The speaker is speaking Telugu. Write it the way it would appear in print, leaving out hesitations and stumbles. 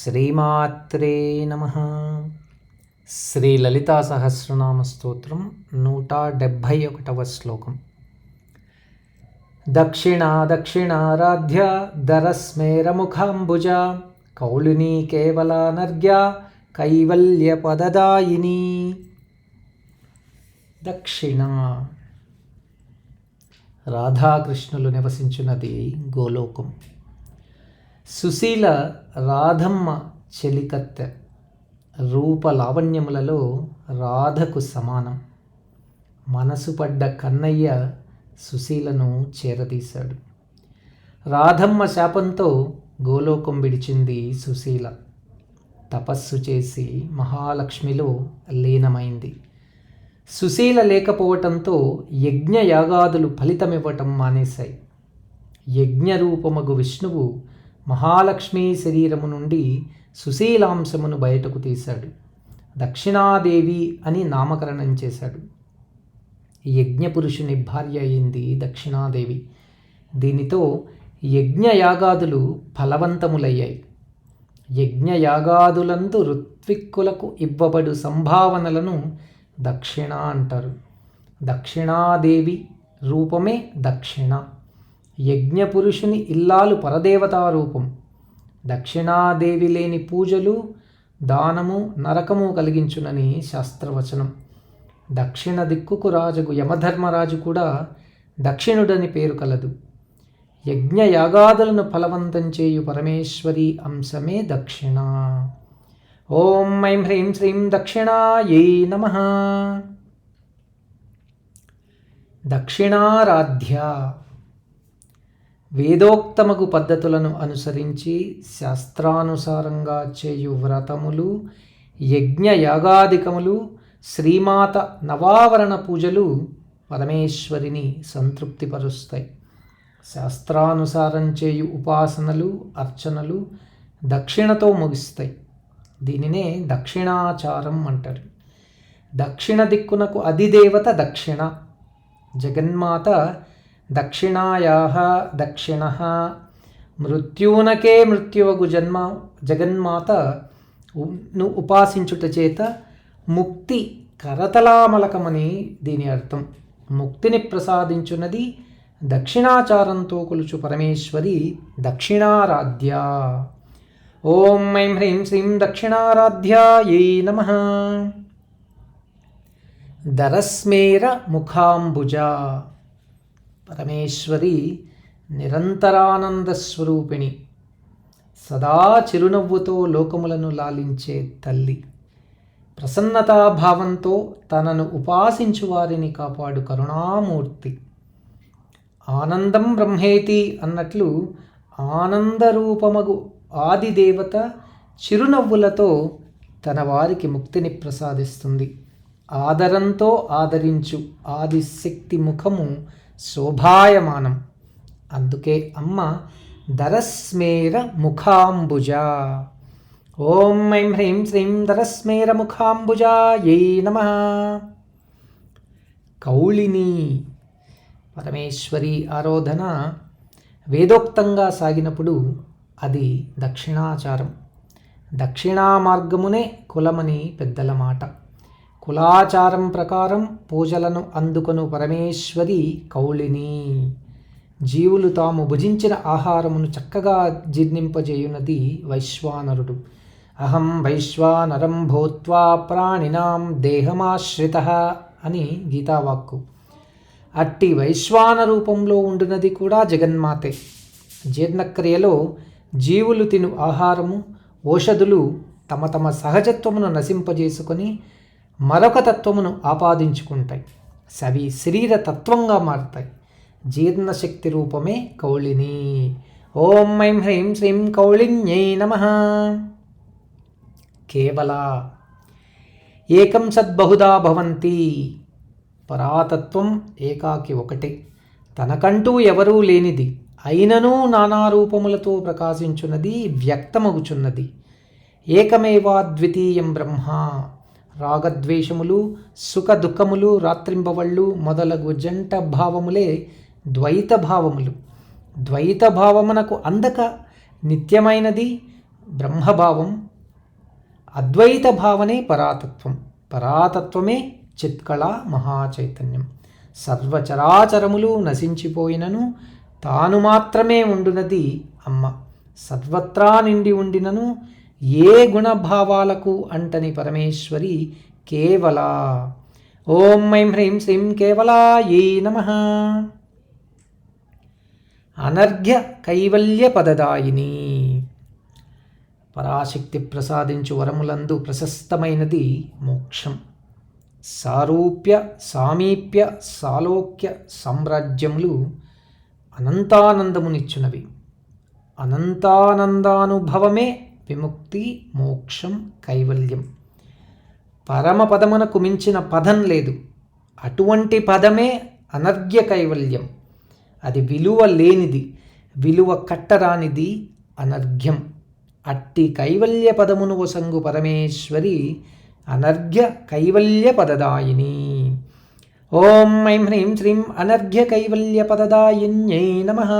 శ్రీమాత్రే నమః. శ్రీ లలితా సహస్రనామ స్తోత్రం 171వ శ్లోకం. దక్షిణా దక్షిణారాధ్య దరస్మేరముఖాంబుజ కౌళినీ కేవలానర్ఘ్య కైవల్యపదదాయిని. దక్షిణ రాధాకృష్ణులు నివసించున్నది గోలోకం. సుశీల రాధమ్మ చెలికత్తె, రూపలావణ్యములలో రాధకు సమానం. మనసు పడ్డ కన్నయ్య సుశీలను చేరదీశాడు. రాధమ్మ శాపంతో గోలోకం విడిచింది సుశీల. తపస్సు చేసి మహాలక్ష్మిలో లీనమైంది. సుశీల లేకపోవటంతో యజ్ఞయాగాదులు ఫలితమివ్వటం మానేశాయి. యజ్ఞరూపమగు విష్ణువు మహాలక్ష్మీ శరీరము నుండి సుశీలాంశమును బయటకు తీశాడు. దక్షిణాదేవి అని నామకరణం చేశాడు. యజ్ఞపురుషుని భార్య అయింది దక్షిణాదేవి. దీనితో యజ్ఞయాగాదులు ఫలవంతములయ్యాయి. యజ్ఞయాగాదులందు ఋత్విక్కులకు ఇవ్వబడు సంభావనలను దక్షిణ అంటారు. దక్షిణాదేవి రూపమే దక్షిణ. యజ్ఞపురుషుని ఇల్లాలు పరదేవతా రూపం. దక్షిణాదేవి లేని పూజలు, దానము నరకము కలిగించునని శాస్త్రవచనం. దక్షిణ దిక్కుకు రాజుగు యమధర్మరాజు కూడా దక్షిణుడని పేరు కలదు. యజ్ఞయాగాదులను ఫలవంతం చేయు పరమేశ్వరి అంశమే దక్షిణ. ఓం ఐం హ్రీం శ్రీం దక్షిణాయై నమః. దక్షిణారాధ్య వేదోక్తమగు పద్ధతులను అనుసరించి శాస్త్రానుసారంగా చేయు వ్రతములు, యజ్ఞయాగాదికములు, శ్రీమాత నవావరణ పూజలు పరమేశ్వరిని సంతృప్తిపరుస్తాయి. శాస్త్రానుసారం చేయు ఉపాసనలు, అర్చనలు దక్షిణతో ముగిస్తాయి. దీనినే దక్షిణాచారం అంటారు. దక్షిణ దిక్కునకు అధిదేవత దక్షిణ. జగన్మాత దక్షిణాయాః దక్షిణః. మృత్యూనకే మృత్యువగు జగన్మాతను ఉపాసించుట చేత ముక్తి కరతలామలకమని దీని అర్థం. ముక్తిని ప్రసాదించున్నది దక్షిణాచారంతో కొలుచు పరమేశ్వరి దక్షిణారాధ్య. ఓం ఐం హ్రీం శ్రీం దక్షిణారాధ్యాయై నమః. దరస్మేర ముఖాంబుజ పరమేశ్వరి నిరంతరానంద స్వరూపిణి. సదా చిరునవ్వుతో లోకములను లాలించే తల్లి. ప్రసన్నతాభావంతో తనను ఉపాసించు వారిని కాపాడు కరుణామూర్తి. ఆనందం బ్రహ్మేతి అన్నట్లు ఆనందరూపమగు ఆదిదేవత చిరునవ్వులతో తన వారికి ముక్తిని ప్రసాదిస్తుంది. ఆదరంతో ఆదరించు ఆదిశక్తి ముఖము శోభాయమానం. అందుకే అమ్మ దరస్మేర ముఖాంబుజ. ఓం ఐం హ్రీం శ్రీం దరస్మేర ముఖాంబుజాయై నమః. కౌళిని పరమేశ్వరి ఆరాధన వేదోక్తంగా సాగినప్పుడు అది దక్షిణాచారం. దక్షిణా మార్గమునే కులమని పెద్దల మాట. కులాచారం ప్రకారం పూజలను అందుకొను పరమేశ్వరి కౌళిని. జీవులు తాము భుజించిన ఆహారమును చక్కగా జీర్ణింపజేయున్నది వైశ్వానరుడు. అహం వైశ్వానరం భూత్వా ప్రాణినాం దేహమాశ్రితః అని గీతావాక్కు. అట్టి వైశ్వాన రూపంలో ఉండునది కూడా జగన్మాతే. జీర్ణక్రియలో జీవులు తిను ఆహారము, ఓషధులు తమ తమ సహజత్వమును నశింపజేసుకొని మరొక తత్వమును ఆపాదించుకుంటాయి. అవి శరీర తత్వంగా మారుతాయి. జీర్ణశక్తి రూపమే కౌళిని. ఓం ఐం హ్రీం శ్రీం కౌళిన్యై నమః. కేవల ఏకం సద్బహుదా భవంతి. పరాతత్వం ఏకాకి ఒకటే, తనకంటూ ఎవరూ లేనిది, అయినను నానా రూపములతో ప్రకాశించున్నది, వ్యక్తమగుచున్నది. ఏకమేవాద్వితీయం బ్రహ్మ. రాగద్వేషములు, సుఖ దుఃఖములు, రాత్రింబవళ్ళు మొదలగు జంట భావములే ద్వైత భావములు. ద్వైత భావమునకు అందక నిత్యమైనది బ్రహ్మభావం, అద్వైత భావనే పరాతత్వం, పరాతత్వమే చిత్కళ మహాచైతన్యం. సర్వచరాచరములు నశించిపోయినను తాను మాత్రమే ఉండునది అమ్మ. సర్వత్రా నిండి ఉండినను ఏ గుణభావాలకు అంటని పరమేశ్వరి కేవల. ఓం ఐం హ్రీం శ్రీం కేవలాయై నమః. అనర్ఘ్య కైవల్య పదదాయిని. పరాశక్తి ప్రసాదించు వరములందు ప్రశస్తమైనది మోక్షం. సారూప్య, సామీప్య, సాలోక్య సామ్రాజ్యములు అనంతానందమునిచ్చునవి. అనంతానందానుభవమే విముక్తి, మోక్షం, కైవల్యం. పరమపదమునకు మించిన పదం లేదు. అటువంటి పదమే అనర్ఘ్య కైవల్యం. అది విలువ లేనిది, విలువ కట్టరానిది అనర్ఘ్యం. అట్టి కైవల్య పదమును వసంగు పరమేశ్వరి అనర్ఘ్య కైవల్య పదదాయిని. ఓం ఐం హ్రీం శ్రీం అనర్ఘ్య కైవల్య పదదాయిన్యై నమః.